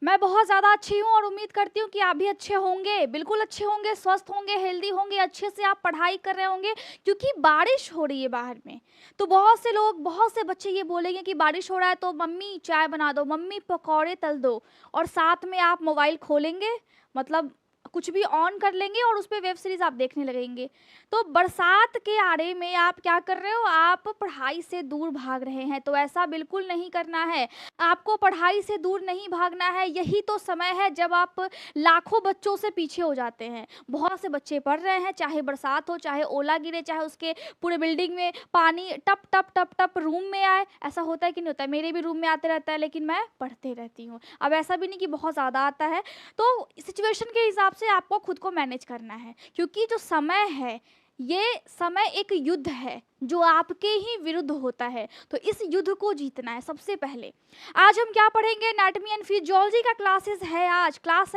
मैं बहुत ज़्यादा अच्छी हूँ और उम्मीद करती हूँ कि आप भी अच्छे होंगे, बिल्कुल अच्छे होंगे, स्वस्थ होंगे, हेल्दी होंगे, अच्छे से आप पढ़ाई कर रहे होंगे क्योंकि बारिश हो रही है बाहर में। तो बहुत से लोग, बहुत से बच्चे ये बोलेंगे कि बारिश हो रहा है तो मम्मी चाय बना दो, मम्मी पकौड़े तल दो, और साथ में आप मोबाइल खोलेंगे, मतलब कुछ भी ऑन कर लेंगे और उस पे वेब सीरीज़ आप देखने लगेंगे। तो बरसात के आड़े में आप क्या कर रहे हो? आप पढ़ाई से दूर भाग रहे हैं, तो ऐसा बिल्कुल नहीं करना है। आपको पढ़ाई से दूर नहीं भागना है, यही तो समय है जब आप लाखों बच्चों से पीछे हो जाते हैं। बहुत से बच्चे पढ़ रहे हैं, चाहे बरसात हो, चाहे ओला गिरे, चाहे उसके पूरे बिल्डिंग में पानी टप टप टप टप रूम में आए। ऐसा होता है कि नहीं होता है? मेरे भी रूम में आते रहता है, लेकिन मैं पढ़ते रहती हूँ। अब ऐसा भी नहीं कि बहुत ज़्यादा आता है। तो सिचुएशन के हिसाब से आपको खुद को मैनेज करना है, क्योंकि जो समय है, ये समय एक युद्ध है जो आपके ही विरुद्ध होता है। तो इस युद्ध को जीतना है सबसे पहले। आज हम क्या पढ़ेंगे? एनाटॉमी एंड फिजियोलॉजी का क्लास है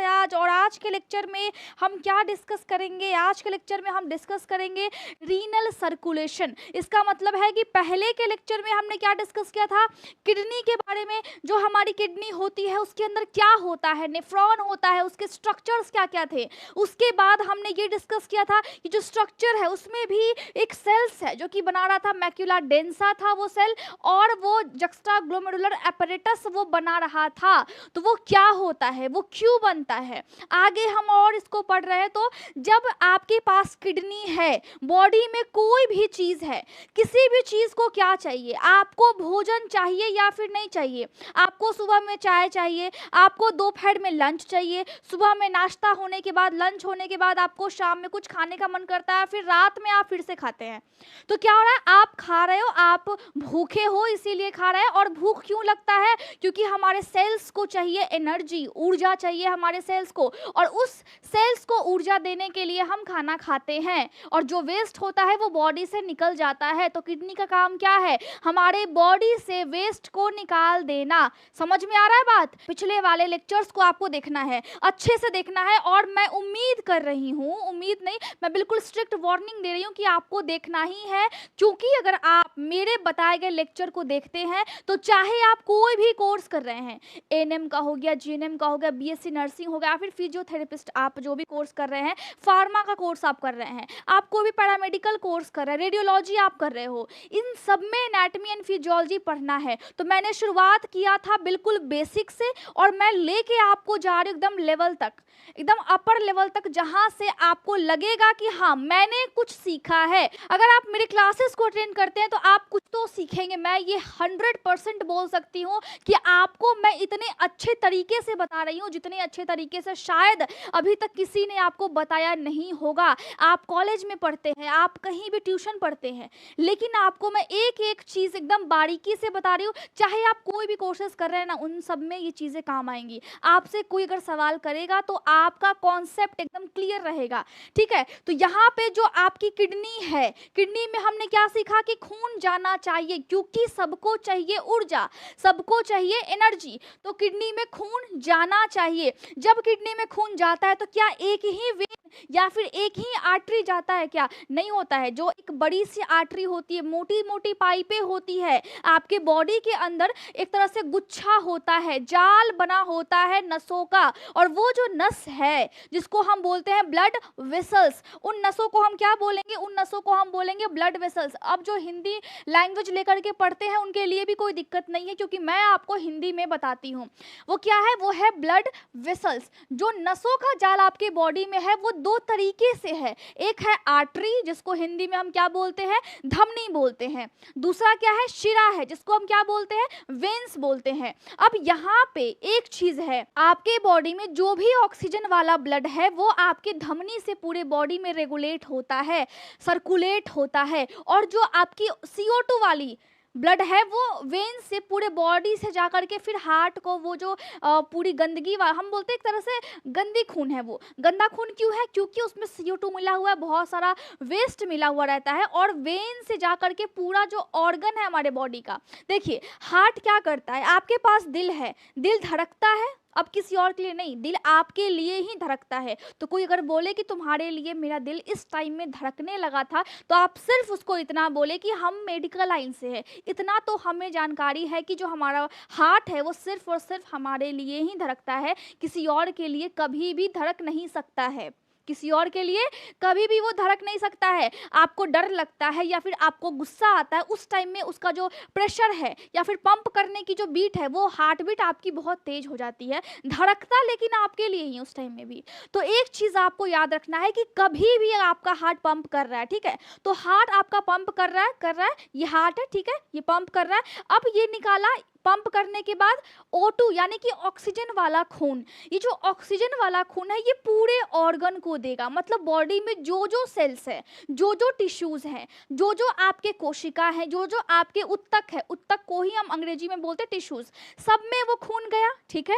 आज। और आज के लेक्चर में हम क्या डिस्कस करेंगे? आज के लेक्चर में हम डिस्कस करेंगे रीनल सर्कुलेशन। इसका मतलब है कि पहले के लेक्चर में हमने क्या डिस्कस किया था? किडनी के बारे में। जो हमारी किडनी होती है उसके अंदर क्या होता है, नेफ्रॉन होता है, उसके स्ट्रक्चर्स क्या क्या थे। उसके बाद हमने ये डिस्कस किया था कि जो स्ट्रक्चर है उसमें भी एक सेल्स है जो कि बना रहा था, मैक्यूला डेंसा था वो सेल, और वो जक्स्टा ग्लोमेरुलर एपरेटस वो बना रहा था। तो वो क्या होता है, वो क्यों बनता है, आगे हम और इसको पढ़ रहे हैं। तो जब आपके पास किडनी है, बॉडी में कोई भी चीज है, किसी भी चीज को क्या चाहिए? आपको भोजन चाहिए या फिर नहीं चाहिए? आपको सुबह में चाय चाहिए, आपको दोपहर में लंच चाहिए, सुबह में नाश्ता होने के बाद, लंच होने के बाद आपको शाम में कुछ खाने का मन करता है, फिर रात में आप फिर से खाते हैं। तो क्या हो रहा है? आप खा रहे हो, आप भूखे हो इसीलिए खा रहे हैं। और भूख क्यों लगता है? क्योंकि हमारे सेल्स को चाहिए एनर्जी, ऊर्जा चाहिए हमारे सेल्स को, और उस सेल्स को ऊर्जा देने के लिए हम खाना खाते हैं, और जो वेस्ट होता है वो बॉडी से निकल जाता है। तो किडनी का काम क्या है? हमारे बॉडी से वेस्ट को निकाल देना। समझ में आ रहा है बात? पिछले वाले लेक्चर्स को आपको देखना है, अच्छे से देखना है, और मैं उम्मीद कर रही हूँ, उम्मीद नहीं, मैं बिल्कुल स्ट्रिक्ट वार्निंग दे रही हूँ कि आपको देखना ही है। क्योंकि अगर आप मेरे बताए गए लेक्चर को देखते हैं तो चाहे आप कोई भी कोर्स कर रहे हैं, एएनएम का हो गया, जीएनएम का हो गया, बीएससी नर्सिंग हो गया, फिर फिजियोथेरेपिस्ट, आप जो भी कोर्स कर रहे हैं, फार्मा का कोर्स आप कर रहे हैं, आप कोई भी पैरामेडिकल कोर्स कर रहे हैं, रेडियोलॉजी आप कर रहे हो, इन सब में एनाटॉमी एंड फिजियोलॉजी पढ़ना है। तो मैंने शुरुआत किया था बिल्कुल बेसिक से, और मैं लेके आपको जा रही हूँ एकदम लेवल तक, एकदम अपर लेवल तक, जहां से आपको लगेगा कि हाँ मैंने कुछ सीखा है। अगर आप मेरे क्लासेस को अटेंड करते हैं तो आप कुछ तो सीखेंगे। मैं ये 100% बोल सकती हूँ कि आपको मैं इतने अच्छे तरीके से बता रही हूँ जितने अच्छे तरीके से शायद अभी तक किसी ने आपको बताया नहीं होगा। आप कॉलेज में पढ़ते हैं, आप कहीं भी ट्यूशन पढ़ते हैं, लेकिन आपको मैं एक एक चीज़ एकदम बारीकी से बता रही हूँ। चाहे आप कोई भी कोर्सेज कर रहे हैं ना, उन सब में ये चीज़ें काम आएंगी। आपसे कोई अगर सवाल करेगा तो आपका कॉन्सेप्ट एकदम क्लियर रहेगा, ठीक है। तो यहाँ पे जो आपकी किडनी है, किडनी में हमने क्या सीखा कि खून जाना चाहिए, क्योंकि सबको चाहिए ऊर्जा, सबको चाहिए एनर्जी। तो किडनी में खून जाना चाहिए। जब किडनी में खून जाता है तो क्या एक ही वेन या फिर एक ही आर्टरी जाता है? क्या नहीं होता है। जो एक बड़ी सी आर्टरी होती है, मोटी मोटी पाइपें होती है, आपके बॉडी के अंदर एक तरह से गुच्छा होता है, जाल बना होता है नसों का, और वो जो नस है जिसको हम बोलते हैं ब्लड वेसल्स, उन नसों को हम क्या बोलेंगे? उन नसों को हम बोलेंगे ब्लड वेसल्स। अब जो हिंदी लैंग्वेज लेकर के पढ़ते हैं उनके लिए भी कोई दिक्कत नहीं है, क्योंकि मैं आपको हिंदी में बताती हूँ। वो क्या है? वो है ब्लड वेसल्स। जो नसों का जाल आपके बॉडी में है वो दो तरीके से है। एक है आर्टरी, जिसको हिंदी में हम क्या बोलते हैं? धमनी बोलते हैं। दूसरा क्या है? शिरा है, जिसको हम क्या बोलते हैं? वेन्स बोलते हैं। अब यहाँ पे एक चीज है, आपके बॉडी में जो भी ऑक्सीजन वाला ब्लड है वो आपके धमनी से पूरे बॉडी में रेगुलेट होता है, सर्कुलेट होता है, और जो आपकी CO2 वाली ब्लड है वो वेन से पूरे बॉडी से जाकर के फिर हार्ट को, वो जो पूरी गंदगी हम बोलते हैं एक तरह से गंदी खून है, वो गंदा खून क्यों है? क्योंकि उसमें CO2 मिला हुआ है, बहुत सारा वेस्ट मिला हुआ रहता है, और वेन से जाकर के पूरा जो ऑर्गन है हमारे बॉडी का, देखिए हार्ट क्या करता है, आपके पास दिल है, दिल धड़कता है, अब किसी और के लिए नहीं, दिल आपके लिए ही धड़कता है। तो कोई अगर बोले कि तुम्हारे लिए मेरा दिल इस टाइम में धड़कने लगा था, तो आप सिर्फ उसको इतना बोले कि हम मेडिकल लाइन से है, इतना तो हमें जानकारी है कि जो हमारा हार्ट है वो सिर्फ और सिर्फ हमारे लिए ही धड़कता है, किसी और के लिए कभी भी धड़क नहीं सकता है, किसी और के लिए कभी भी वो धड़क नहीं सकता है। आपको डर लगता है या फिर आपको गुस्सा आता है, उस टाइम में उसका जो प्रेशर है या फिर पंप करने की जो बीट है, वो हार्ट बीट आपकी बहुत तेज हो जाती है, धड़कता लेकिन आपके लिए ही उस टाइम में भी। तो एक चीज़ आपको याद रखना है कि कभी भी आपका हार्ट पंप कर रहा है, ठीक है, तो हार्ट आपका पंप कर रहा है, ये हार्ट है, ठीक है, ये पंप कर रहा है। अब ये निकाला, पंप करने के बाद O2 यानी कि ऑक्सीजन वाला खून, ये जो ऑक्सीजन वाला खून है ये पूरे ऑर्गन को देगा, मतलब बॉडी में जो जो सेल्स है, जो जो टिश्यूज हैं, जो जो आपके कोशिका है, जो जो आपके उत्तक है, उत्तक को ही हम अंग्रेजी में बोलते हैं टिश्यूज, सब में वो खून गया, ठीक है।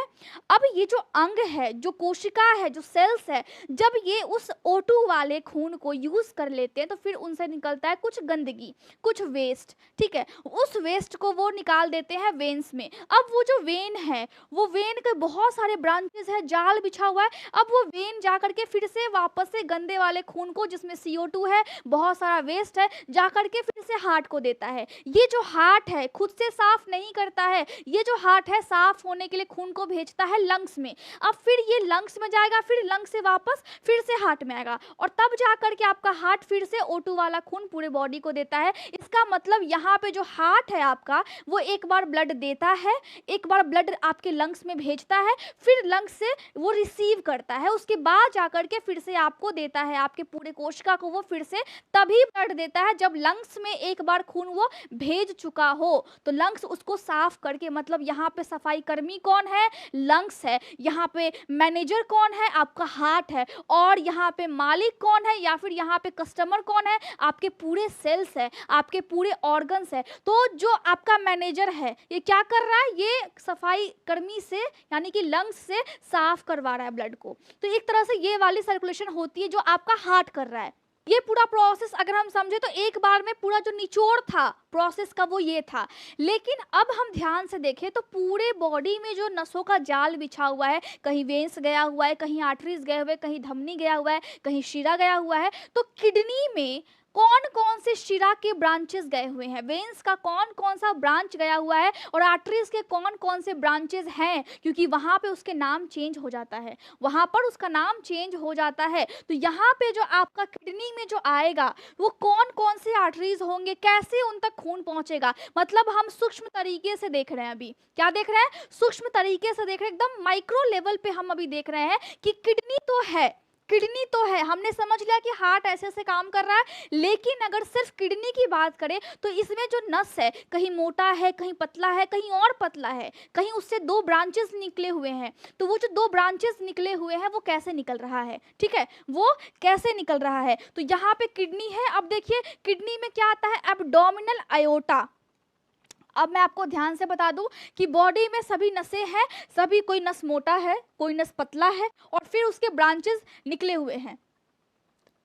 अब ये जो अंग है, जो कोशिका है, जो सेल्स है, जब ये उस O2 वाले खून को यूज कर लेते हैं तो फिर उनसे निकलता है कुछ गंदगी, कुछ वेस्ट, ठीक है, उस वेस्ट को वो निकाल देते हैं वेन्स में। अब वो जो वेन है, वो वेन के बहुत सारे ब्रांचेस है, जाल बिछा हुआ है, अब वो वेन जा करके फिर से वापस से गंदे वाले खून को, जिसमें CO2 है, बहुत सारा वेस्ट है, जा करके फिर से हार्ट को देता है। ये जो हार्ट है खुद से साफ नहीं करता है, ये जो हार्ट है साफ होने के लिए खून को भेजता है लंग्स में, अब फिर ये लंग्स में जाएगा, फिर लंग्स से वापस फिर से हार्ट में आएगा, और तब जा करके आपका हार्ट फिर से O2 वाला खून पूरे बॉडी को देता है। इसका मतलब यहाँ पे जो हार्ट है आपका, वो एक बार ब्लड देता है, एक बार ब्लड आपके लंग्स में भेजता है, फिर लंग्स से वो रिसीव करता है, उसके बाद जाकर के फिर से आपको देता है, आपके पूरे कोशिका को वो फिर से तभी ब्लड देता है जब लंग्स में एक बार खून वो भेज चुका हो। तो लंग्स उसको साफ करके, मतलब यहाँ पे सफाई कर्मी कौन है, लंग्स है, यहाँ पे मैनेजर कौन है, आपका हार्ट है, और यहाँ पे मालिक कौन है या फिर यहाँ पे कस्टमर कौन है, आपके पूरे सेल्स है, आपके पूरे ऑर्गन्स है। तो जो आपका मैनेजर है ये क्या कर रहा है, ये सफाई कर्मी से यानी कि लंग्स से साफ करवा रहा है ब्लड को। तो एक तरह से ये वाली सर्कुलेशन होती है जो आपका हार्ट कर रहा है। ये पूरा प्रोसेस अगर हम समझे तो एक बार में पूरा जो निचोड़ था प्रोसेस का वो ये था। लेकिन अब हम ध्यान से देखें तो पूरे बॉडी में जो नसों का जाल बिछा हुआ है, कहीं वेन्स गया हुआ है, कहीं आर्टरीज गए हुए, कहीं धमनी गया हुआ है, कहीं शिरा गया हुआ है, तो किडनी में कौन कौन से शिरा के ब्रांचेस गए हुए हैं, वेन्स का कौन कौन सा ब्रांच गया हुआ है, और आर्टरीज के कौन कौन से ब्रांचेस हैं, क्योंकि वहाँ पे उसके नाम चेंज हो जाता है, वहाँ पर उसका नाम चेंज हो जाता है। तो यहाँ पे जो आपका किडनी में जो आएगा वो कौन कौन से आर्टरीज होंगे, कैसे उन तक खून पहुँचेगा, मतलब हम सूक्ष्म तरीके से देख रहे हैं। अभी क्या देख रहे हैं, सूक्ष्म तरीके से देख रहे हैं, एकदम माइक्रो लेवल पे हम अभी देख रहे हैं कि किडनी तो है, किडनी तो है, हमने समझ लिया कि हार्ट ऐसे ऐसे काम कर रहा है, लेकिन अगर सिर्फ किडनी की बात करें तो इसमें जो नस है कहीं मोटा है, कहीं पतला है, कहीं और पतला है, कहीं उससे दो ब्रांचेस निकले हुए हैं। तो वो जो दो ब्रांचेस निकले हुए हैं वो कैसे निकल रहा है, ठीक है, वो कैसे निकल रहा है। तो यहाँ पे किडनी है, अब देखिए किडनी में क्या आता है, एब्डोमिनल अयोटा। अब मैं आपको ध्यान से बता दूं कि बॉडी में सभी नसें हैं, सभी, कोई नस मोटा है, कोई नस पतला है, और फिर उसके ब्रांचेस निकले हुए हैं।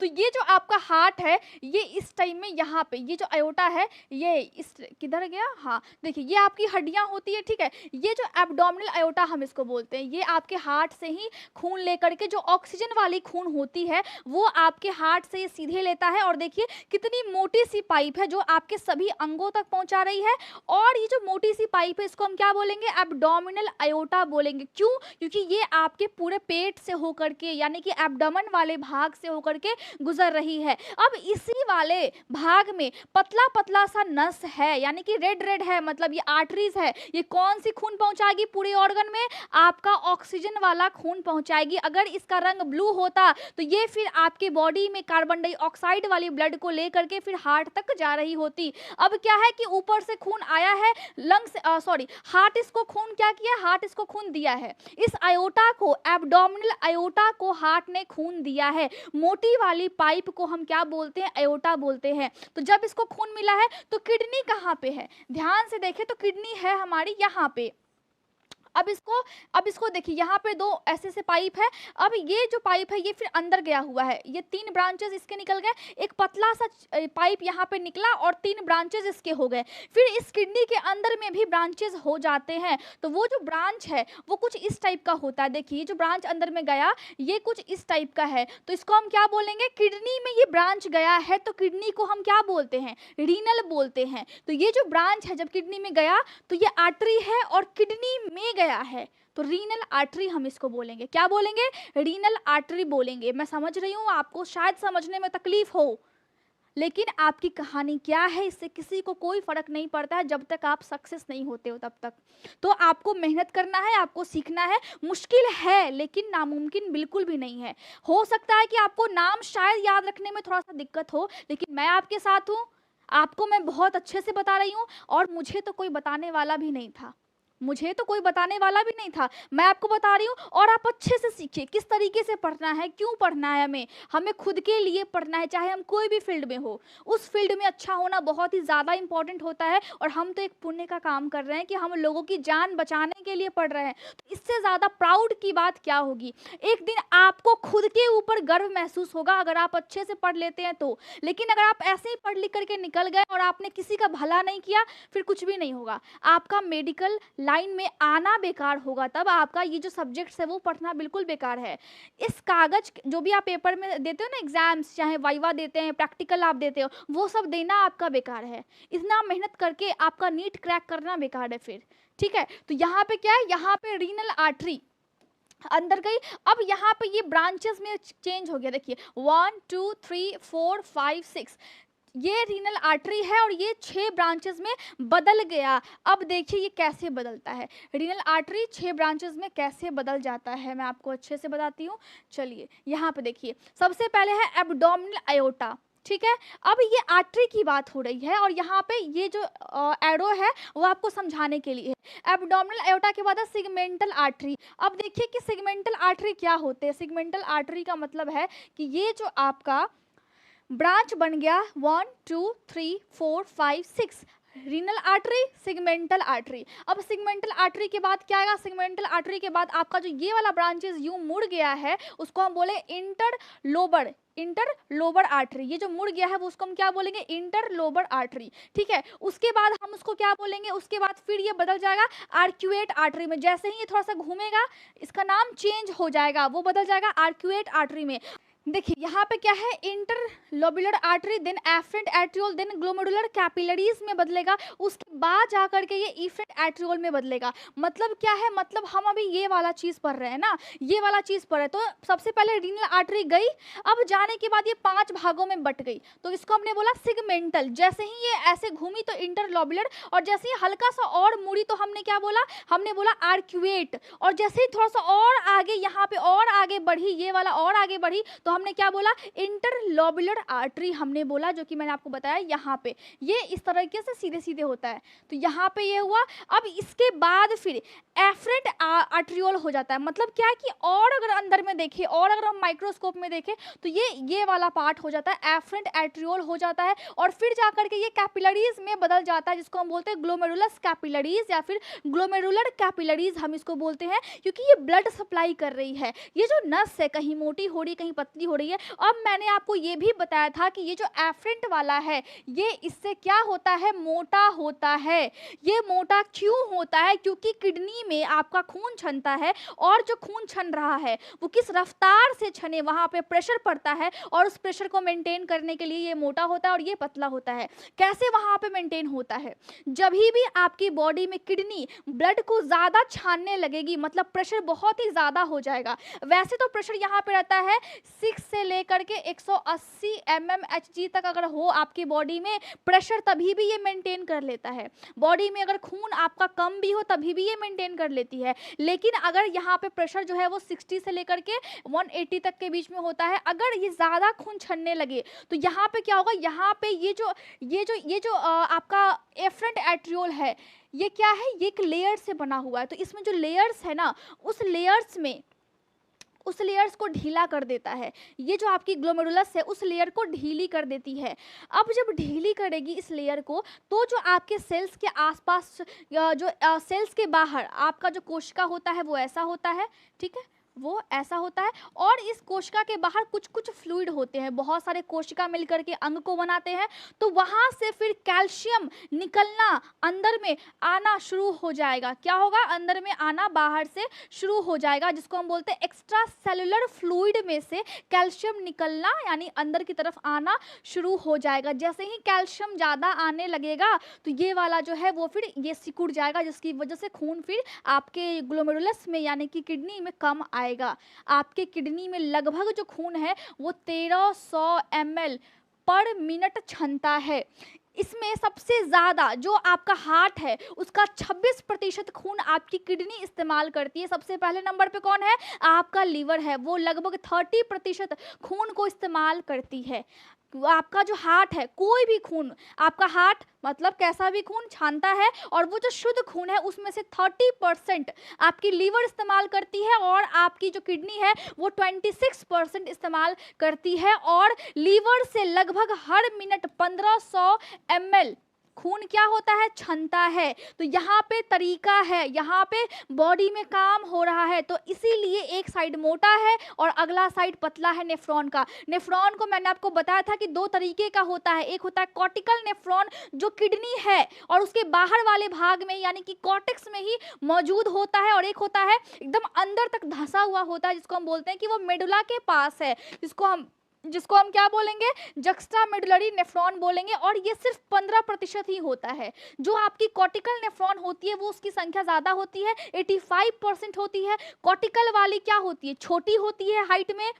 तो ये जो आपका हार्ट है ये इस टाइम में यहाँ पे ये जो अयोटा है ये इस किधर गया, हाँ देखिए ये आपकी हड्डियाँ होती है, ठीक है, ये जो एब्डोमिनल अयोटा हम इसको बोलते हैं, ये आपके हार्ट से ही खून लेकर के, जो ऑक्सीजन वाली खून होती है वो आपके हार्ट से ये सीधे लेता है, और देखिए कितनी मोटी सी पाइप है जो आपके सभी अंगों तक पहुँचा रही है। और ये जो मोटी सी पाइप है इसको हम क्या बोलेंगे, एब्डोमिनल अयोटा बोलेंगे। क्यों, क्योंकि ये आपके पूरे पेट से होकर के यानी कि एब्डोमेन वाले भाग से होकर के गुजर रही है। अब इसी वाले भाग में पतला पतला सा नस है यानी कि रेड रेड है, मतलब ये आर्टरीज है, ये कौन सी खून पहुंचाएगी पूरे ऑर्गन में, आपका ऑक्सीजन वाला खून पहुंचाएगी। अगर इसका रंग ब्लू होता तो ये फिर आपके बॉडी में कार्बन डाइऑक्साइड वाली ब्लड को लेकर के फिर हार्ट तक जा रही होती। अब क्या है कि ऊपर से खून आया है, लंग्स हार्ट इसको खून क्या किया, हार्ट इसको खून दिया है, इस अयोटा को, एब्डोमिनल अयोटा को हार्ट ने खून दिया है। मोटी वाली पाइप को हम क्या बोलते हैं, अयोटा बोलते हैं। तो जब इसको खून मिला है तो किडनी कहाँ पे है, ध्यान से देखें तो किडनी है हमारी यहाँ पे। अब इसको देखिए, यहाँ पे दो ऐसे से पाइप है। अब ये जो पाइप है ये फिर अंदर गया हुआ है, ये 3 ब्रांचेस इसके निकल गए, एक पतला सा पाइप यहाँ पे निकला और 3 ब्रांचेस इसके हो गए। फिर इस किडनी के अंदर में भी ब्रांचेस हो जाते हैं। तो वो जो ब्रांच है वो कुछ इस टाइप का होता है। देखिए जो ब्रांच अंदर में गया ये कुछ इस टाइप का है, तो इसको हम क्या बोलेंगे, किडनी में ये ब्रांच गया है तो किडनी को हम क्या बोलते हैं, रीनल बोलते हैं। तो ये जो ब्रांच है जब किडनी में गया तो ये आर्टरी है और किडनी में गया है, तो रीनल आर्टरी हम इसको बोलेंगे। क्या बोलेंगे, रीनल आर्टरी बोलेंगे। मैं समझ रही हूँ आपको शायद समझने में तकलीफ हो, लेकिन आपकी कहानी क्या है इससे किसी को कोई फर्क नहीं पड़ता है जब तक आप सक्सेस नहीं होते हो तब तक। तो आपको मेहनत करना है, आपको सीखना है। मुश्किल है लेकिन नामुमकिन बिल्कुल भी नहीं है। हो सकता है कि आपको नाम शायद याद रखने में थोड़ा सा दिक्कत हो, लेकिन मैं आपके साथ हूँ, आपको मैं बहुत अच्छे से बता रही हूँ और मुझे तो कोई बताने वाला भी नहीं था, मुझे तो कोई बताने वाला भी नहीं था, मैं आपको बता रही हूँ। और आप अच्छे से सीखिए किस तरीके से पढ़ना है, क्यों पढ़ना है, हमें खुद के लिए पढ़ना है, चाहे हम कोई भी फील्ड में हो। उस फील्ड में अच्छा होना बहुत ही ज़्यादा इंपॉर्टेंट होता है और हम तो एक पुण्य का काम कर रहे हैं कि हम लोगों की जान बचाने के लिए पढ़ रहे हैं। तो इससे ज़्यादा प्राउड की बात क्या होगी। एक दिन आपको खुद के ऊपर गर्व महसूस होगा अगर आप अच्छे से पढ़ लेते हैं तो। लेकिन अगर आप ऐसे ही पढ़ लिख करके निकल गए और आपने किसी का भला नहीं किया, फिर कुछ भी नहीं होगा। आपका मेडिकल लाइन में आना बेकार होगा, तब आपका ये जो सब्जेक्ट्स है वो पढ़ना बिल्कुल बेकार है। इस कागज जो भी आप पेपर में देते हो ना, एग्जाम्स, चाहे वाइवा देते हैं, प्रैक्टिकल आप देते हो, वो सब देना आपका बेकार है। इतना मेहनत करके आपका नीट क्रैक करना बेकार है फिर, ठीक है। तो यहाँ पे क्या है, यहाँ पे रीनल आर्टरी अंदर गई। अब यहाँ पे ये ब्रांचेस में चेंज हो गया। देखिए 1 2 3 4 5 6 ये रीनल आर्टरी है और ये 6 ब्रांचेस में बदल गया। अब देखिए ये कैसे बदलता है, रीनल आर्टरी 6 ब्रांचेस में कैसे बदल जाता है, मैं आपको अच्छे से बताती हूँ। चलिए यहाँ पे देखिए, सबसे पहले है एब्डोमिनल अयोटा, ठीक है। अब ये आर्टरी की बात हो रही है और यहाँ पे ये जो एरो है वो आपको समझाने के लिए है। एब्डोमिनल अयोटा के बाद है सिगमेंटल आर्टरी। अब देखिए कि सिगमेंटल आर्टरी क्या होते हैं। सिगमेंटल आर्टरी का मतलब है कि ये जो आपका ब्रांच बन गया 1 2 3 4 5 6, रीनल आर्टरी, सिगमेंटल आर्टरी। अब सिगमेंटल आर्टरी के बाद क्या आएगा, सिगमेंटल आर्टरी के बाद आपका जो ये वाला ब्रांचेस यूं मुड़ गया है उसको हम बोले इंटरलोबर आर्टरी। ये जो मुड़ गया है वो उसको हम क्या बोलेंगे, इंटरलोबर आर्टरी, ठीक है। उसके बाद हम उसको क्या बोलेंगे, उसके बाद फिर ये बदल जाएगा आर्क्यूएट आर्टरी में। जैसे ही ये थोड़ा सा घूमेगा इसका नाम चेंज हो जाएगा, वो बदल जाएगा आर्क्यूएट आर्टरी में। देखिए यहाँ पे क्या है, interlobular artery, then efferent arteriole, then glomerular capillaries में बदलेगा, उसके बाद जाकर के ये इफरेंट एट्रियोल में बदलेगा। मतलब क्या है, मतलब हम अभी ये वाला चीज़ पढ़ रहे हैं ना, ये वाला चीज़ पढ़ रहे हैं। तो सबसे पहले रीनल आर्टरी गई, अब जाने के बाद ये 5 भागों में बट गई, तो इसको हमने बोला सिगमेंटल। जैसे ही ये ऐसे घूमी तो इंटरलोबुलर, और जैसे ही हल्का सा और मुड़ी तो हमने क्या बोला, हमने बोला आर्क्यूएट। और जैसे ही थोड़ा सा और आगे यहाँ पे और आगे बढ़ी, ये वाला और आगे बढ़ी, तो हमने क्या बोला, इंटरलोबुलर आर्टरी हमने बोला, जो कि मैंने आपको बताया यहाँ पे ये इस तरीके से सीधे सीधे होता है। तो यहाँ पे ये हुआ। अब इसके बाद फिर एफरेंट आर्टरियोल हो जाता है। मतलब क्या है कि और अगर अंदर में देखें और अगर हम माइक्रोस्कोप में देखें तो ये वाला पार्ट हो जाता है, एफरेंट आर्टरियोल हो जाता है। और फिर जाकर के ये कैपिलरीज में बदल जाता है, जिसको हम बोलते हैं ग्लोमेरुलस कैपिलरीज या फिर ग्लोमेरुलर कैपिलरीज हम इसको बोलते हैं, क्योंकि ये ब्लड सप्लाई कर रही है। ये जो नस है कहीं मोटी हो रही है कहीं पतली हो रही है। अब मैंने आपको ये भी बताया था कि ये जो एफरेंट वाला है ये इससे क्या होता है, मोटा होता है। ये मोटा क्यों होता है, क्योंकि किडनी में आपका खून छनता है और जो खून छन रहा है वो किस रफ्तार से छने, वहां पे प्रेशर पड़ता है और उस प्रेशर को मेंटेन करने के लिए ये मोटा होता है और ये पतला होता है। कैसे वहां पे मेंटेन होता है, जब भी आपकी बॉडी में किडनी ब्लड को ज्यादा छानने लगेगी, मतलब प्रेशर बहुत ही ज्यादा हो जाएगा। वैसे तो प्रेशर यहाँ पे रहता है 6 से लेकर के 180 mmHg तक अगर हो आपकी बॉडी में प्रेशर, तभी भी ये मेंटेन कर लेता है। बॉडी में अगर खून आपका कम भी हो तभी भी ये मेंटेन कर लेती है। लेकिन अगर यहाँ पे प्रेशर जो है वो 60 से लेकर के 180 तक के बीच में होता है, अगर ये ज़्यादा खून छनने लगे तो यहाँ पे क्या होगा, यहाँ पे ये जो आपका एफरेंट एट्रियोल है ये क्या है, ये एक लेयर से बना हुआ है। तो इसमें जो लेयर्स है ना, उस लेयर्स को ढीला कर देता है। ये जो आपकी ग्लोमेरुलस है उस लेयर को ढीली कर देती है। अब जब ढीली करेगी इस लेयर को, तो जो आपके सेल्स के आसपास या जो सेल्स के बाहर आपका जो कोशिका होता है वो ऐसा होता है, ठीक है, वो ऐसा होता है। और इस कोशिका के बाहर कुछ कुछ फ्लूइड होते हैं, बहुत सारे कोशिका मिलकर के अंग को बनाते हैं। तो वहां से फिर कैल्शियम निकलना, अंदर में आना शुरू हो जाएगा। क्या होगा? अंदर में आना बाहर से शुरू हो जाएगा, जिसको हम बोलते हैं एक्स्ट्रा सेलुलर फ्लूइड में से कैल्शियम निकलना, यानी अंदर की तरफ आना शुरू हो जाएगा। जैसे ही कैल्शियम ज़्यादा आने लगेगा तो ये वाला जो है वो फिर ये सिकुड़ जाएगा, जिसकी वजह से खून फिर आपके ग्लोमेरुलस में यानी कि किडनी में कम आएगा। आपके किडनी में लगभग जो खून है वो 1300 ml पर मिनट क्षमता है। इसमें सबसे ज़्यादा जो आपका हार्ट है उसका 26% खून आपकी किडनी इस्तेमाल करती है। सबसे पहले नंबर पे कौन है? आपका लीवर है, वो लगभग 30% खून को इस्तेमाल करती है। आपका जो हार्ट है, कोई भी खून, आपका हार्ट मतलब कैसा भी खून छानता है, और वो जो शुद्ध खून है उसमें से 30% आपकी लीवर इस्तेमाल करती है, और आपकी जो किडनी है वो 26% इस्तेमाल करती है। और लीवर से लगभग हर मिनट 1500 ml खून क्या होता है? छनता है। तो यहाँ पे तरीका है, यहाँ पे बॉडी में काम हो रहा है। तो इसीलिए एक साइड मोटा है और अगला साइड पतला है नेफ्रॉन का। नेफ्रॉन को मैंने आपको बताया था कि दो तरीके का होता है। एक होता है कॉर्टिकल नेफ्रॉन जो किडनी है और उसके बाहर वाले भाग में यानी कि कॉर्टेक्स में ही मौजूद होता है, और एक होता है एकदम अंदर तक धंसा हुआ होता है जिसको हम बोलते हैं कि वो मेडुला के पास है, जिसको हम क्या बोलेंगे? जक्स्टा मेडुलरी नेफ्रॉन बोलेंगे। और ये सिर्फ 15% ही होता है। जो आपकी कॉर्टिकल नेफ्रॉन होती है वो उसकी संख्या ज़्यादा होती है, 85% होती है। कॉर्टिकल वाली क्या होती है? छोटी होती है हाइट में,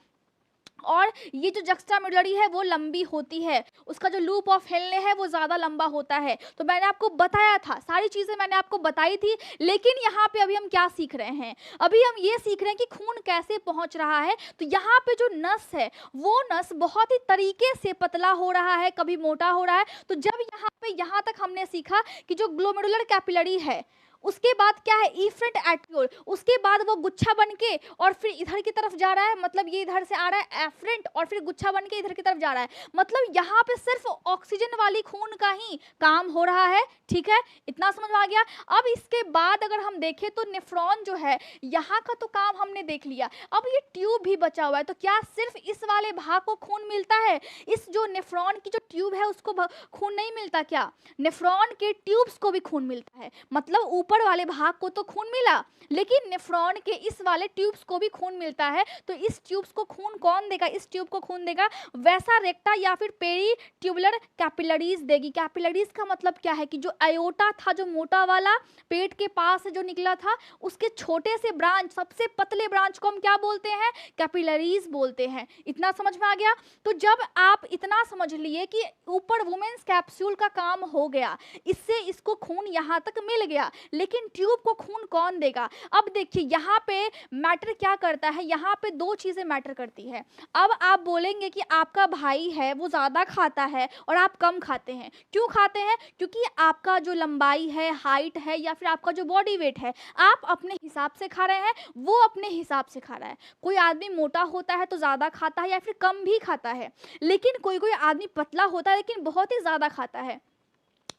और ये जो जक्स्टा मेडुलरी है वो लंबी होती है, उसका जो लूप ऑफ हेलने है वो ज़्यादा लंबा होता है। तो मैंने आपको बताया था, सारी चीज़ें मैंने आपको बताई थी। लेकिन यहाँ पे अभी हम क्या सीख रहे हैं? अभी हम ये सीख रहे हैं कि खून कैसे पहुँच रहा है। तो यहाँ पे जो नस है वो नस बहुत ही तरीके से पतला हो रहा है, कभी मोटा हो रहा है। तो जब यहाँ पे यहाँ तक हमने सीखा कि जो ग्लोमेरुलर कैपिलरी है, उसके बाद क्या है? इफरेंट एट्रियोल, उसके बाद वो गुच्छा बन के और फिर इधर की तरफ जा रहा है, मतलब ये इधर से आ रहा है एफरेंट, और फिर गुच्छा बन के इधर की तरफ जा रहा है। मतलब यहाँ पे सिर्फ ऑक्सीजन वाली खून का ही काम हो रहा है, ठीक है, इतना समझ में आ गया। अब इसके बाद अगर हम देखें तो नेफ्रॉन जो है यहाँ का तो काम हमने देख लिया। अब ये ट्यूब भी बचा हुआ है, तो क्या सिर्फ इस वाले भाग को खून मिलता है? इस जो नेफ्रॉन की जो ट्यूब है उसको खून नहीं मिलता क्या? नेफ्रॉन के ट्यूब्स को भी खून मिलता है। मतलब ऊपर वाले भाग को तो खून मिला, लेकिन नेफ्रॉन के इस वाले ट्यूब्स को भी खून मिलता है। तो इस ट्यूब्स को खून कौन देगा? इस ट्यूब को खून देगा वैसा रेक्टा या फिर पेरी ट्यूबुलर कैपिलरीज देगी। कैपिलरीज का मतलब क्या है? कि जो आयोटा था, जो मोटा वाला पेट के पास से जो निकला था, उसके छोटे से ब्रांच, सबसे पतले ब्रांच को हम क्या बोलते हैं? कैपिलरीज बोलते हैं। इतना समझ में आ गया? तो जब आप इतना समझ लिए कि ऊपर वुमेन्स कैप्सूल का काम हो गया, इससे इसको खून यहाँ तक मिल गया, लेकिन ट्यूब को खून कौन देगा? अब देखिए यहाँ पे मैटर क्या करता है, यहाँ पे दो चीजें मैटर करती है। अब आप बोलेंगे कि आपका भाई है वो ज्यादा खाता है और आप कम खाते हैं। क्यों खाते हैं? क्योंकि आपका जो लंबाई है, हाइट है, या फिर आपका जो बॉडी वेट है, आप अपने हिसाब से खा रहे हैं, वो अपने हिसाब से खा रहा है। कोई आदमी मोटा होता है तो ज्यादा खाता है या फिर कम भी खाता है, लेकिन कोई कोई आदमी पतला होता है लेकिन बहुत ही ज्यादा खाता है,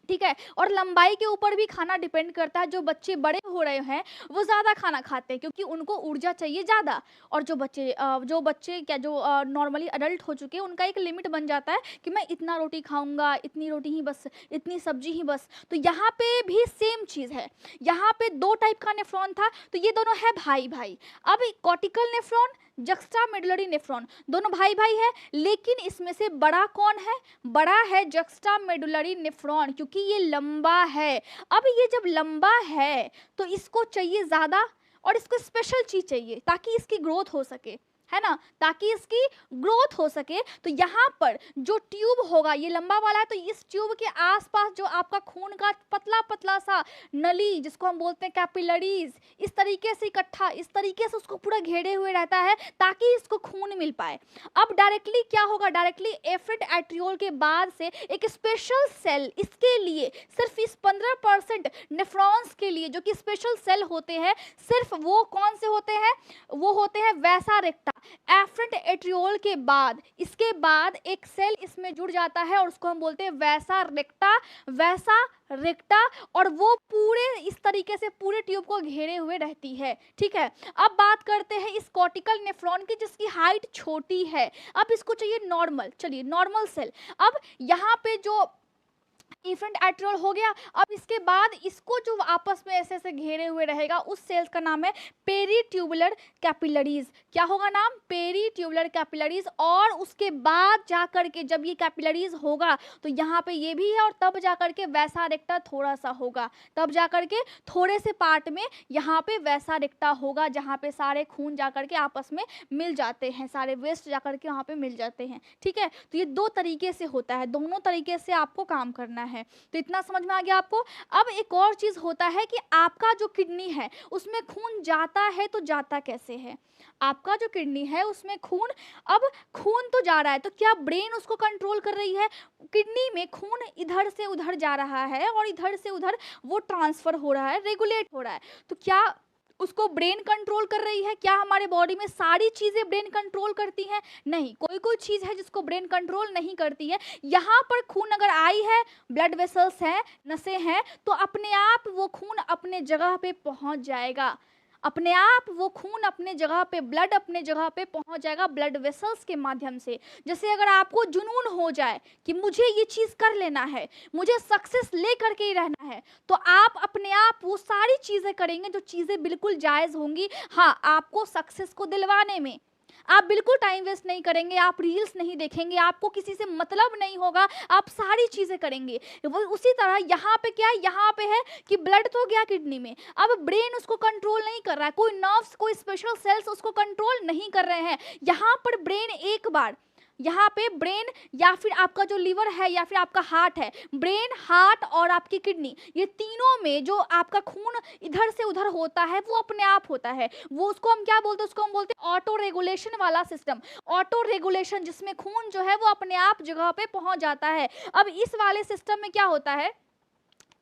ठीक है। और लंबाई के ऊपर भी खाना डिपेंड करता है। जो बच्चे बड़े हो रहे हैं वो ज़्यादा खाना खाते हैं क्योंकि उनको ऊर्जा चाहिए ज़्यादा, और जो बच्चे क्या जो नॉर्मली अडल्ट हो चुके हैं उनका एक लिमिट बन जाता है कि मैं इतना रोटी खाऊंगा, इतनी रोटी ही बस, इतनी सब्जी ही बस। तो यहाँ पे भी सेम चीज़ है। यहाँ पे दो टाइप का नेफ्रॉन था, तो ये दोनों है भाई भाई। अब cortical nephron, juxta medullary nephron, दोनों भाई भाई है, लेकिन इसमें से बड़ा कौन है? बड़ा है जक्स्टा मेडुलरी नेफ्रॉन, क्योंकि ये लंबा है। अब ये जब लंबा है तो इसको चाहिए ज़्यादा, और इसको स्पेशल चीज़ चाहिए ताकि इसकी ग्रोथ हो सके, है ना, ताकि इसकी ग्रोथ हो सके। तो यहाँ पर जो ट्यूब होगा ये लंबा वाला है, तो इस ट्यूब के आसपास जो आपका खून का पतला पतला सा नली, जिसको हम बोलते हैं कैपिलरीज, इस तरीके से इकट्ठा, इस तरीके से उसको पूरा घेरे हुए रहता है ताकि इसको खून मिल पाए। अब डायरेक्टली क्या होगा, डायरेक्टली एफरेंट एट्रियोल के बाद से एक स्पेशल सेल इसके लिए, सिर्फ इस 15% नेफ्रॉन्स के लिए जो कि स्पेशल सेल होते हैं, सिर्फ वो कौन से होते हैं, वो होते हैं वैसा रेक्टा। एफरेंट एट्रियोल के बाद इसके बाद एक सेल इसमें जुड़ जाता है और उसको हम बोलते हैं वैसा रेक्टा, वैसा रेक्टा, और वो पूरे इस तरीके से पूरे ट्यूब को घेरे हुए रहती है। ठीक है, अब बात करते हैं इस कॉर्टिकल नेफ्रॉन की जिसकी हाइट छोटी है। अब इसको चाहिए नॉर्मल, चलिए नॉर्मल सेल। अब यहाँ पे जो एफरेंट एट्रियोल हो गया, अब इसके बाद इसको जो आपस में ऐसे ऐसे घेरे हुए रहेगा उस सेल्स का नाम है पेरीट्यूबुलर कैपिलरीज। क्या होगा नाम, पेरीट्यूबुलर कैपिलरीज। और उसके बाद जाकर के जब ये कैपिलरीज होगा तो यहाँ पे ये भी है, और तब जाकर के वैसा रेक्टा थोड़ा सा होगा, तब जाकर के थोड़े से पार्ट में यहाँ पे वैसा रेक्टा होगा जहाँ पे सारे खून जाकर के आपस में मिल जाते हैं, सारे वेस्ट जाकर के वहाँ पे मिल जाते हैं। ठीक है, तो ये दो तरीके से होता है, दोनों तरीके से आपको काम करना है। तो इतना समझ में आ गया आपको। अब एक और चीज होता है कि आपका जो किडनी है उसमें खून जाता है तो जाता कैसे है। आपका जो किडनी है उसमें खून, अब खून तो जा रहा है तो क्या ब्रेन उसको कंट्रोल कर रही है। किडनी में खून इधर से उधर जा रहा है और इधर से उधर वो ट्रांसफर हो रहा है, रेगुलेट हो रहा है, तो क्या उसको ब्रेन कंट्रोल कर रही है। क्या हमारे बॉडी में सारी चीजें ब्रेन कंट्रोल करती हैं? नहीं, कोई कोई चीज है जिसको ब्रेन कंट्रोल नहीं करती है। यहाँ पर खून अगर आई है, ब्लड वेसल्स हैं, नसें हैं, तो अपने आप वो खून अपने जगह पे पहुंच जाएगा, अपने आप वो खून अपने जगह पे, ब्लड अपने जगह पे पहुंच जाएगा ब्लड वेसल्स के माध्यम से। जैसे अगर आपको जुनून हो जाए कि मुझे ये चीज़ कर लेना है, मुझे सक्सेस ले करके ही रहना है, तो आप अपने आप वो सारी चीज़ें करेंगे जो चीज़ें बिल्कुल जायज़ होंगी। हाँ, आपको सक्सेस को दिलवाने में आप बिल्कुल टाइम वेस्ट नहीं करेंगे, आप रील्स नहीं देखेंगे, आपको किसी से मतलब नहीं होगा, आप सारी चीज़ें करेंगे। वो उसी तरह यहाँ पे क्या है, यहाँ पे है कि ब्लड तो गया किडनी में, अब ब्रेन उसको कंट्रोल नहीं कर रहा है, कोई नर्व्स, कोई स्पेशल सेल्स उसको कंट्रोल नहीं कर रहे हैं। यहाँ पर ब्रेन एक बार, यहाँ पे ब्रेन या फिर आपका जो लीवर है या फिर आपका हार्ट है, ब्रेन, हार्ट और आपकी किडनी, ये तीनों में जो आपका खून इधर से उधर होता है वो अपने आप होता है। वो उसको हम क्या बोलते हैं, उसको हम बोलते हैं ऑटो रेगुलेशन वाला सिस्टम। ऑटो रेगुलेशन जिसमें खून जो है वो अपने आप जगह पे पहुंच जाता है। अब इस वाले सिस्टम में क्या होता है,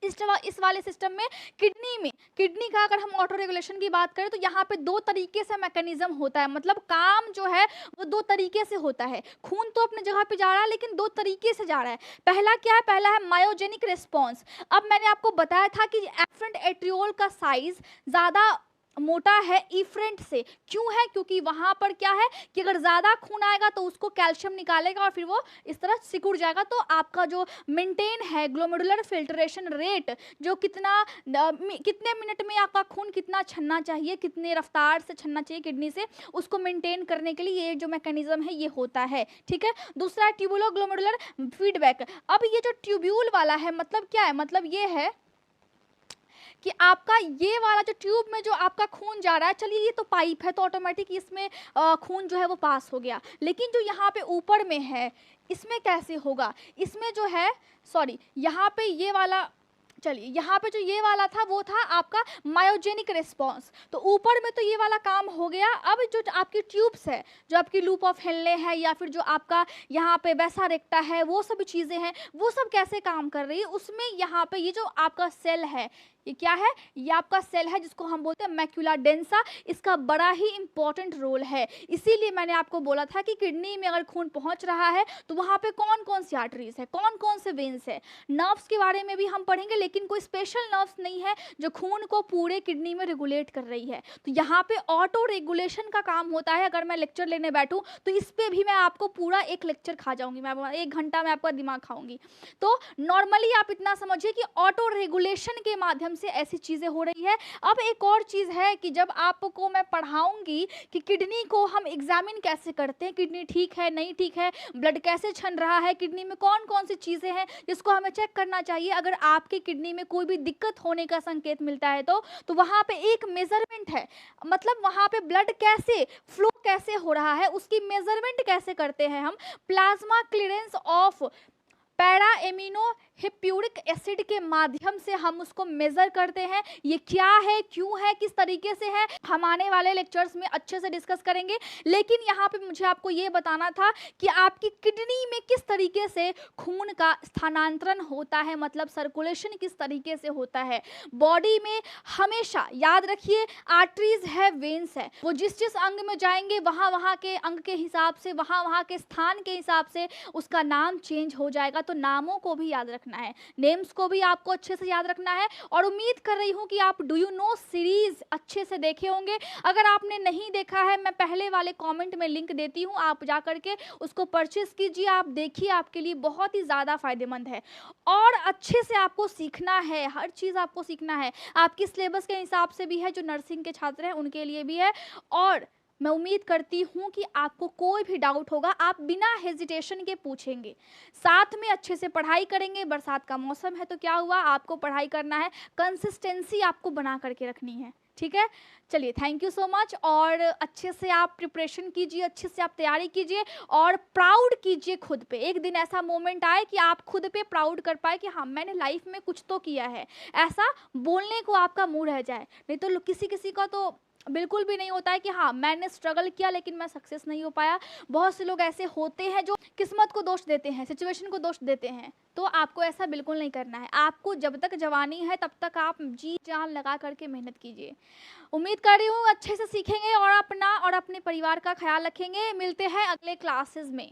इस वाले सिस्टम में किडनी का अगर हम ऑटो रेगुलेशन की बात करें तो यहाँ पे दो तरीके से मैकेनिज्म होता है, मतलब काम जो है वो दो तरीके से होता है। खून तो अपने जगह पे जा रहा है लेकिन दो तरीके से जा रहा है। पहला क्या है, पहला है मायोजेनिक रिस्पॉन्स। अब मैंने आपको बताया था कि एफरेंट एट्रियोल का साइज ज़्यादा मोटा है इफरेंट से। क्यों है, क्योंकि वहां पर क्या है कि अगर ज्यादा खून आएगा तो उसको कैल्शियम निकालेगा और फिर वो इस तरह सिकुड़ जाएगा। तो आपका जो मेंटेन है ग्लोमेरुलर फिल्ट्रेशन रेट, जो कितने मिनट में आपका खून कितना छनना चाहिए, कितने रफ्तार से छनना चाहिए किडनी से, उसको मेंटेन करने के लिए ये जो मैकेनिज्म है ये होता है। ठीक है, दूसरा ट्यूबुलो ग्लोमेरुलर फीडबैक। अब ये जो ट्यूब्यूल वाला है मतलब क्या है, मतलब ये है कि आपका ये वाला जो ट्यूब में जो आपका खून जा रहा है, चलिए ये तो पाइप है तो ऑटोमेटिक इसमें खून जो है वो पास हो गया, लेकिन जो यहाँ पे ऊपर में है इसमें कैसे होगा, इसमें जो है सॉरी यहाँ पे ये वाला, चलिए यहाँ पे जो ये वाला था वो था आपका मायोजेनिक रिस्पॉन्स, तो ऊपर में तो ये वाला काम हो गया। अब जो आपकी ट्यूब्स है, जो आपकी लूप ऑफ हेनले है या फिर जो आपका यहाँ पे वैसा रेक्टा है, वो सब चीज़ें हैं, वो सब कैसे काम कर रही है, उसमें यहाँ पे ये जो आपका सेल है, ये क्या है, ये आपका सेल है जिसको हम बोलते हैं मैक्यूला डेंसा। इसका बड़ा ही इंपॉर्टेंट रोल है। इसीलिए मैंने आपको बोला था कि किडनी में अगर खून पहुंच रहा है तो वहाँ पे कौन कौन सी आर्टरीज है, कौन कौन से वेन्स है। नर्व्स के बारे में भी हम पढ़ेंगे, लेकिन कोई स्पेशल नर्व्स नहीं है जो खून को पूरे किडनी में रेगुलेट कर रही है। तो यहाँ पे ऑटो रेगुलेशन का काम होता है। अगर मैं लेक्चर लेने बैठूँ तो इस पर भी मैं आपको पूरा एक लेक्चर खा जाऊँगी, मैं 1 घंटा में आपका दिमाग खाऊंगी। तो नॉर्मली आप इतना समझिए कि ऑटो रेगुलेशन के माध्यम माध्यम से ऐसी चीज़ें हो रही है। अब एक और चीज़ है कि जब आपको मैं पढ़ाऊँगी कि किडनी को हम एग्ज़ामिन कैसे करते हैं, किडनी ठीक है, नहीं ठीक है, ब्लड कैसे छन रहा है, किडनी में कौन-कौन सी चीज़ें हैं जिसको हमें चेक करना चाहिए। अगर आपकी किडनी में कोई भी दिक्कत होने का संकेत मिलता है तो वहाँ पे एक मेज़रमेंट है। मतलब वहाँ पे ब्लड कैसे फ्लो कैसे हो रहा है, उसकी मेज़रमेंट कैसे करते हैं हम, plasma clearance of para amino hippuric acid के माध्यम से हम उसको मेजर करते हैं। ये क्या है, क्यों है, किस तरीके से है, हम आने वाले लेक्चर्स में अच्छे से डिस्कस करेंगे। लेकिन यहाँ पे मुझे आपको ये बताना था कि आपकी किडनी में किस तरीके से खून का स्थानांतरण होता है, मतलब सर्कुलेशन किस तरीके से होता है बॉडी में। हमेशा याद रखिए, आर्टरीज है, वेन्स है, वो जिस जिस अंग में जाएंगे वहाँ वहाँ के अंग के हिसाब से, वहाँ वहाँ के स्थान के हिसाब से उसका नाम चेंज हो जाएगा। तो नामों को भी याद रखना है, नेम्स को भी आपको अच्छे से याद रखना है। और उम्मीद कर रही हूँ कि आप डू यू नो सीरीज अच्छे से देखे होंगे। अगर आपने नहीं देखा है, मैं पहले वाले कमेंट में लिंक देती हूँ, आप जा करके उसको परचेस कीजिए, आप देखिए, आपके लिए बहुत ही ज़्यादा फायदेमंद है। और अच्छे से आपको सीखना है, हर चीज़ आपको सीखना है, आपकी सिलेबस के हिसाब से भी है, जो नर्सिंग के छात्र हैं उनके लिए भी है। और मैं उम्मीद करती हूँ कि आपको कोई भी डाउट होगा आप बिना हेजिटेशन के पूछेंगे। साथ में अच्छे से पढ़ाई करेंगे। बरसात का मौसम है तो क्या हुआ, आपको पढ़ाई करना है, कंसिस्टेंसी आपको बना करके रखनी है। ठीक है, चलिए, थैंक यू सो मच। और अच्छे से आप प्रिपरेशन कीजिए, अच्छे से आप तैयारी कीजिए और प्राउड कीजिए खुद पे। एक दिन ऐसा मोमेंट आए कि आप खुद पे प्राउड कर पाए कि हाँ, मैंने लाइफ में कुछ तो किया है, ऐसा बोलने को आपका मुंह रह जाए। नहीं तो किसी किसी का तो बिल्कुल भी नहीं होता है कि हाँ, मैंने स्ट्रगल किया लेकिन मैं सक्सेस नहीं हो पाया। बहुत से लोग ऐसे होते हैं जो किस्मत को दोष देते हैं, सिचुएशन को दोष देते हैं। तो आपको ऐसा बिल्कुल नहीं करना है। आपको जब तक जवानी है तब तक आप जी जान लगा करके मेहनत कीजिए। उम्मीद कर रही हूँ अच्छे से सीखेंगे और अपना और अपने परिवार का ख्याल रखेंगे। मिलते हैं अगले क्लासेस में।